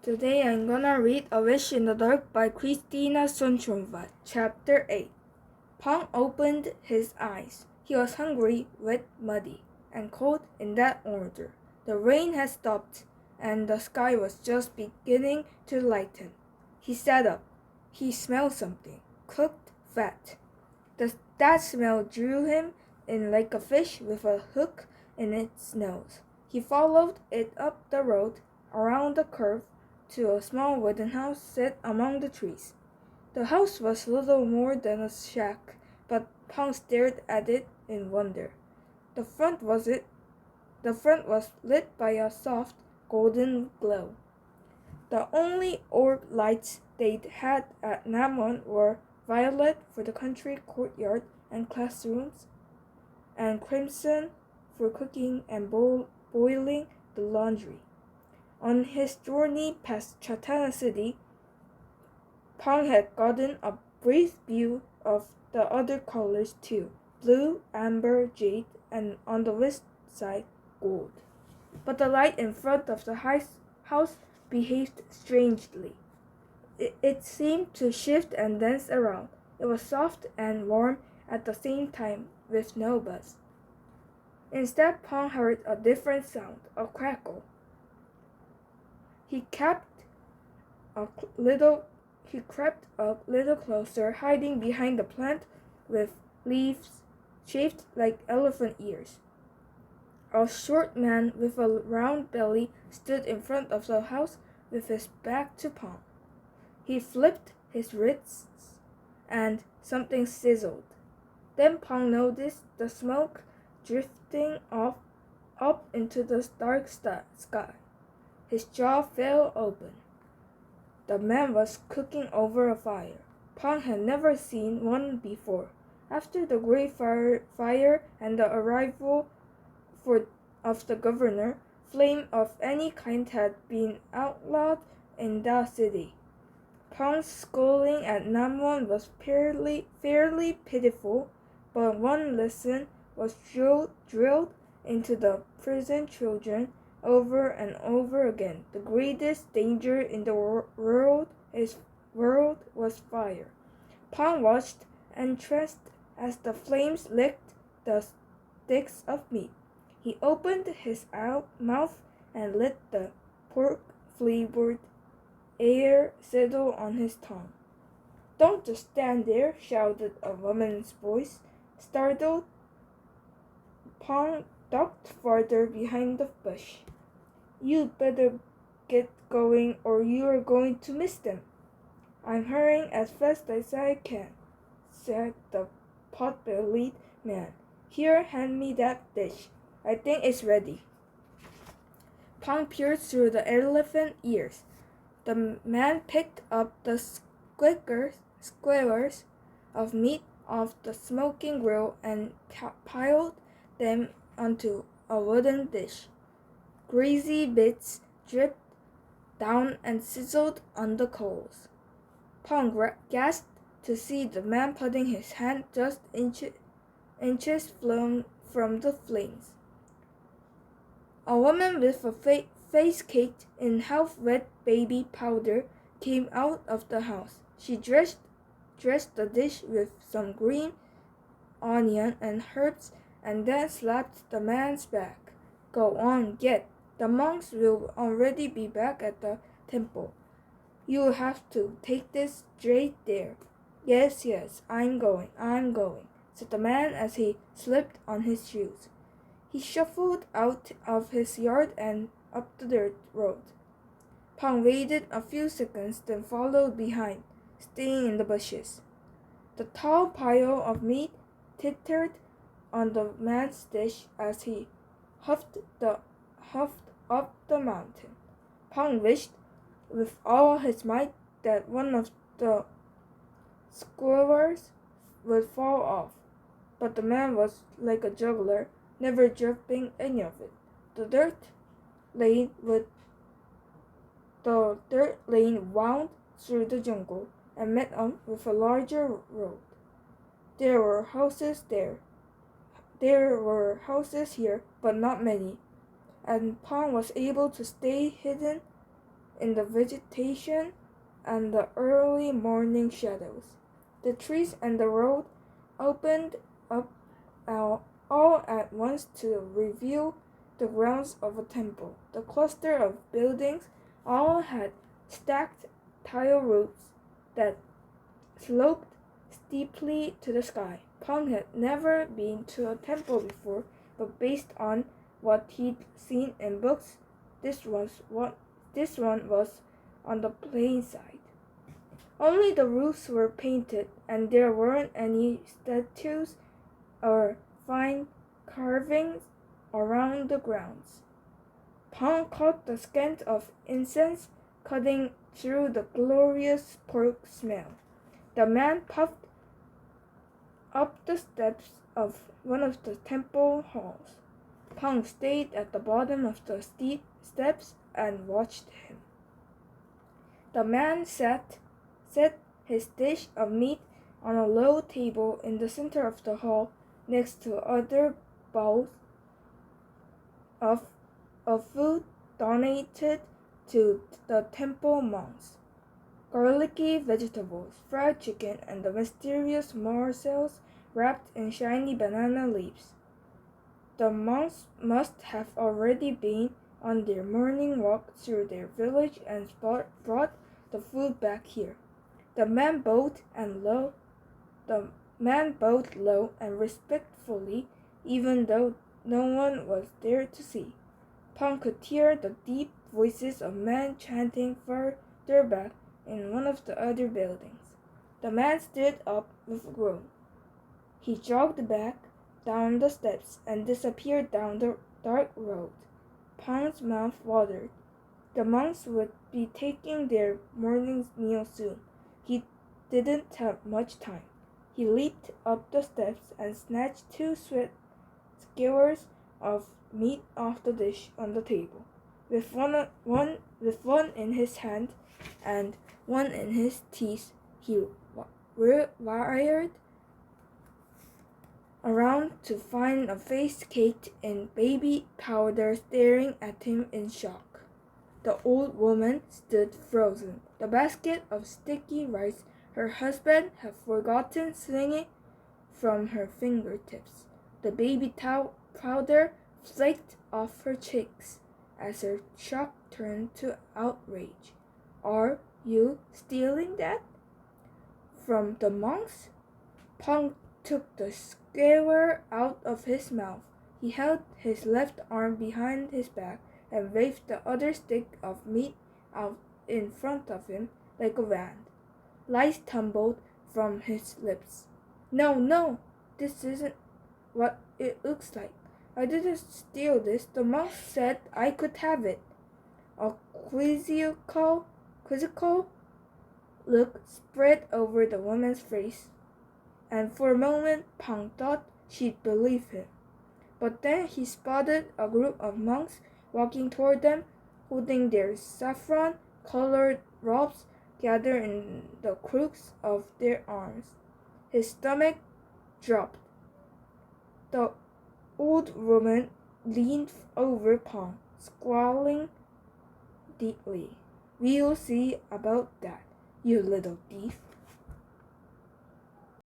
Today I'm gonna read A Wish in the Dark by Christina Sonchonvat, chapter 8. Pong opened his eyes. He was hungry, wet, muddy, and cold in that order. The rain had stopped, and the sky was just beginning to lighten. He sat up. He smelled something, cooked fat. That smell drew him in like a fish with a hook in its nose. He followed it up the road, around the curve, to a small wooden house set among the trees. The house was little more than a shack, but Pong stared at it in wonder. The front was lit by a soft, golden glow. The only orb lights they'd had at Namwon were violet for the country courtyard and classrooms, and crimson for cooking and boiling the laundry. On his journey past Chatana City, Pong had gotten a brief view of the other colors too: blue, amber, jade, and on the west side, gold. But the light in front of the house behaved strangely. It seemed to shift and dance around. It was soft and warm at the same time, with no buzz. Instead, Pong heard a different sound, a crackle. He crept a little closer, hiding behind the plant with leaves shaped like elephant ears. A short man with a round belly stood in front of the house with his back to Pong. He flipped his wrists, and something sizzled. Then Pong noticed the smoke drifting up into the dark sky. His jaw fell open. The man was cooking over a fire. Pong had never seen one before. After the great fire and the arrival of the governor, flame of any kind had been outlawed in that city. Pong's schooling at Namwon was fairly pitiful, but one lesson was drilled into the prison children over and over again. The greatest danger in the world was fire. Pong watched, entranced, as the flames licked the sticks of meat. He opened his mouth and let the pork-flavored air settle on his tongue. "Don't just stand there," shouted a woman's voice. Startled, Pong ducked farther behind the bush. "You'd better get going or you're going to miss them." "I'm hurrying as fast as I can," said the pot-bellied man. "Here, hand me that dish. I think it's ready." Pong peered through the elephant ears. The man picked up the squares of meat off the smoking grill and piled them onto a wooden dish. Greasy bits dripped down and sizzled on the coals. Pong gasped to see the man putting his hand just inches from the flames. A woman with a face caked in half-wet baby powder came out of the house. She dressed the dish with some green onion and herbs and then slapped the man's back. "Go on, get. The monks will already be back at the temple. You'll have to take this straight there." Yes, I'm going," said the man as he slipped on his shoes. He shuffled out of his yard and up the dirt road. Pong waited a few seconds, then followed behind, staying in the bushes. The tall pile of meat tittered on the man's dish as he huffed up the mountain. Pong wished with all his might that one of the squares would fall off, but the man was like a juggler, never dropping any of it. The dirt lane wound through the jungle and met up with a larger road. There were houses here, but not many, and Pong was able to stay hidden in the vegetation and the early morning shadows. The trees and the road opened up all at once to reveal the grounds of a temple. The cluster of buildings all had stacked tile roofs that sloped steeply to the sky. Pong had never been to a temple before, but based on what he'd seen in books, this one was on the plain side. Only the roofs were painted, and there weren't any statues or fine carvings around the grounds. Pong caught the scent of incense cutting through the glorious pork smell. The man puffed up the steps of one of the temple halls. Pong stayed at the bottom of the steep steps and watched him. The man set his dish of meat on a low table in the center of the hall next to other bowls of food donated to the temple monks. Garlicky vegetables, fried chicken, and the mysterious morsels wrapped in shiny banana leaves. The monks must have already been on their morning walk through their village and brought the food back here. The man bowed low and respectfully, even though no one was there to see. Pong could hear the deep voices of men chanting further back in one of the other buildings. The man stood up with a groan. He jogged back down the steps and disappeared down the dark road. Pong's mouth watered. The monks would be taking their morning meal soon. He didn't have much time. He leaped up the steps and snatched 2 swift skewers of meat off the dish on the table. With one in his hand and one in his teeth, he wired around to find a face caked in baby powder staring at him in shock. The old woman stood frozen. The basket of sticky rice her husband had forgotten swinging from her fingertips. The baby powder flaked off her cheeks as her shock turned to outrage. Are you stealing that? From the monks? Pong took the skewer out of his mouth. He held his left arm behind his back and waved the other stick of meat out in front of him like a wand. Lice tumbled from his lips. No, this isn't what it looks like. I didn't steal this. The monk said I could have it. A quizzical look spread over the woman's face, and for a moment Pong thought she'd believe him. But then he spotted a group of monks walking toward them, holding their saffron-colored robes gathered in the crooks of their arms. His stomach dropped. The old woman leaned over Pong, squalling deeply. We'll see about that, you little thief.